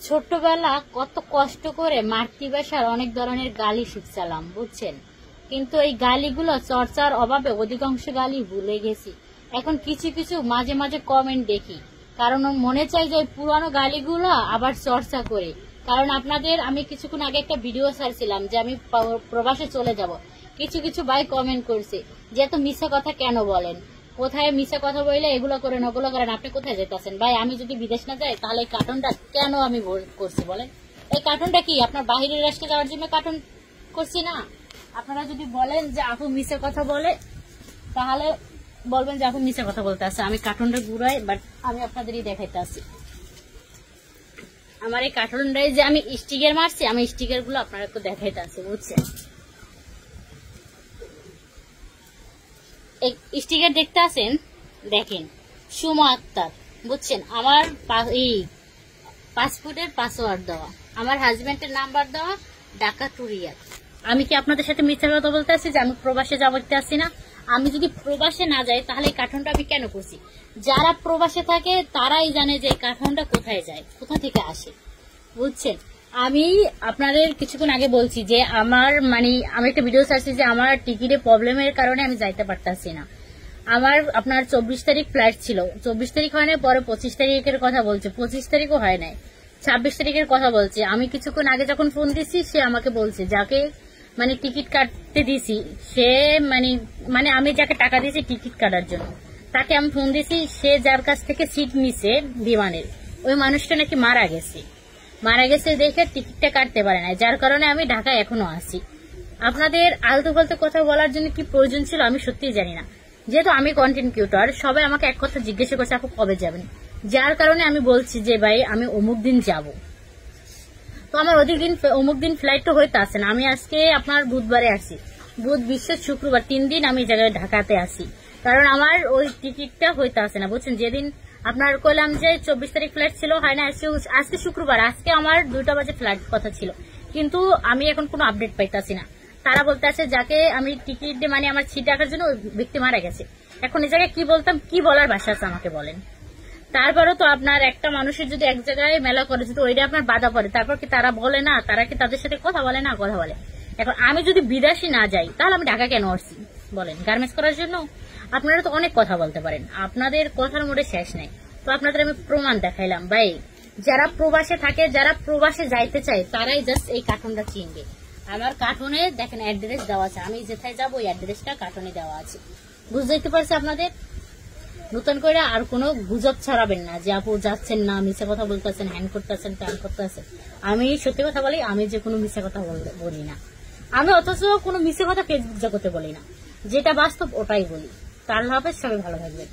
ছোট্টবেলা কত কষ্ট করে মাতৃভাষার অনেক ধরনের গালি শিখছিলাম, বুঝছেন। কিন্তু এই গালিগুলো চর্চার অভাবে অধিকাংশ গালি ভুলে গেছি। এখন কিছু কিছু মাঝে মাঝে কমেন্ট দেখি, কারণ মনে চাই যে পুরানো গালিগুলো আবার চর্চা করে। কারণ আপনাদের আমি কিছুক্ষণ আগে একটা ভিডিও ছাড়ছিলাম যে আমি প্রবাসে চলে যাব। কিছু কিছু ভাই কমেন্ট করছে যে এত মিথ্যা কথা কেন বলেন, কোথায় মিথ্যা কথা বললে এগুলো করেন ওগুলো করেন, আপনি কোথায় যেতেছেন ভাই? আমি যদি বিদেশ না যাই তাহলে এই কার্টুনটা কেন আমি করছি বলেন? এই কার্টুনটা কি আপনার বাহিরের রাষ্ট্রে যাওয়ার জন্য কার্টুন করছি না? আপনারা যদি বলেন যে আপু মিথ্যা কথা বলে, তাহলে বলবেন যে আপু মিথ্যা কথা বলতে আছে। আমি কার্টুনটা ঘুরাই, বাট আমি আপনাদেরই দেখাইতে আসি। আমার এই কার্টুনটাই যে আমি স্টিকার মারছি, আমি স্টিকার গুলো আপনারা একটু দেখাইতে আসি, বুঝছেন। স্টিকার দেখতে আছেন, দেখেন সুমা আক্তার, বুঝছেন। আমার এই পাসপোর্টের পাসওয়ার্ড দেওয়া, আমার হাজবেন্ডের নাম্বার দেওয়া, ঢাকা টুরিয়ার। আমি কি আপনাদের সাথে মিথ্যা কথা বলতে আসছি যে আমি প্রবাসে যাবো আসছি না? আমি যদি প্রবাসে না যাই তাহলে এই কার্টুনটা আমি কেন করছি? যারা প্রবাসে থাকে তারাই জানে যে এই কার্টুনটা কোথায় যায়, কোথা থেকে আসে, বুঝছেন। আমি আপনাদের কিছুক্ষণ আগে বলছি যে আমার আমি একটা ভিডিও ছাড়ছি যে আমার টিকিটে প্রবলেমের কারণে আমি যাইতে পারতাছি না। আমার আপনার 24 তারিখ ফ্লাইট ছিল, 24 তারিখ হয় নাই, পরে 25 তারিখের কথা বলছে, 25 তারিখও হয় নাই, 26 তারিখের কথা বলছে। আমি কিছুক্ষণ আগে যখন ফোন দিছি সে আমাকে বলছে, যাকে টিকিট কাটতে দিছি সে আমি যাকে টাকা দিয়েছি টিকিট কাটার জন্য, তাকে আমি ফোন দিছি, সে যার কাছ থেকে সিট নিছে বিমানের, ওই মানুষটা নাকি মারা গেছে দেখে টিকিটটা কাটতে পারে না, যার কারণে আমি ঢাকায় এখনো আছি। আপনাদের আলতু ফালতু কথা বলার জন্য কি প্রয়োজন ছিল আমি সত্যিই জানি না। যেহেতু আমি কন্টেন্ট ক্রিয়েটর, সবাই আমাকে এক কথা জিজ্ঞাসা করছে আপু কবে যাবেন, যার কারণে আমি বলছি যে ভাই আমি অমুক দিন যাব। তো আমার অমুক দিন ফ্লাইট তো হইতে আসে না। আমি আজকে আপনার বুধবারে আসি, বুধ বৃহস্পতি শুক্রবার 3 দিন আমি এই জায়গায় ঢাকাতে আসি, কারণ আমার ওই টিকিটটা হইতে আসে না, বুঝছেন। যেদিন আপনার কইলাম যে 24 তারিখ ফ্লাইট ছিল, হয় না, আজকে শুক্রবার, আজকে আমার 2টা বাজে ফ্লাইট কথা ছিল, কিন্তু আমি এখন কোনো আপডেট পাইতাছি না। তারা বলতে আছে যাকে আমি টিকিট দিয়ে আমার সিট রাখার জন্য ওই ব্যক্তি মারা গেছে। এখন এই জায়গায় কি বলতাম, কি বলার ভাষা আছে আমাকে বলেন? তারপরও তো আপনার একটা মানুষের যদি এক জায়গায় মেলা করে যদি ওইটা আপনার বাধা পড়ে, তারপর কি তারা বলে না, তারা কি তাদের সাথে কথা বলে না? কথা বলে। এখন আমি যদি বিদেশি না যাই তাহলে আমি ঢাকা কেন আসছি বলেন? গার্মেন্টস করার জন্য? আপনারা তো অনেক কথা বলতে পারেন, আপনাদের কথার মোড়ে শেষ নেই। তো আপনাদের আমি প্রমাণ দেখাইলাম ভাই। যারা প্রবাসে থাকে, যারা প্রবাসে যাইতে চায়, তারাই জাস্ট এই কার্টুনটা চিনবে। আমার কার্টুনে দেখেন অ্যাড্রেস দেওয়া আছে, আমি যেথায় যাবো ওই অ্যাড্রেসটা কার্টুনে দেওয়া আছে। বুঝতে পারছি আপনাদের? নতুন করে আর কোনো গুজব ছড়াবেন না যে আপু যাচ্ছেন না, মিথ্যা কথা বলতেছেন, হ্যান করতেছেন, ত্যান করতেছেন। আমি সত্যি কথা বলি, আমি যে কোনো মিথ্যা কথা বলি না। আমি অথচ কোনো মিথ্যা কথা ফেসবুক জগতে বলি না, যেটা বাস্তব ওটাই বলি। তার লাভে সবাই ভালো থাকবেন।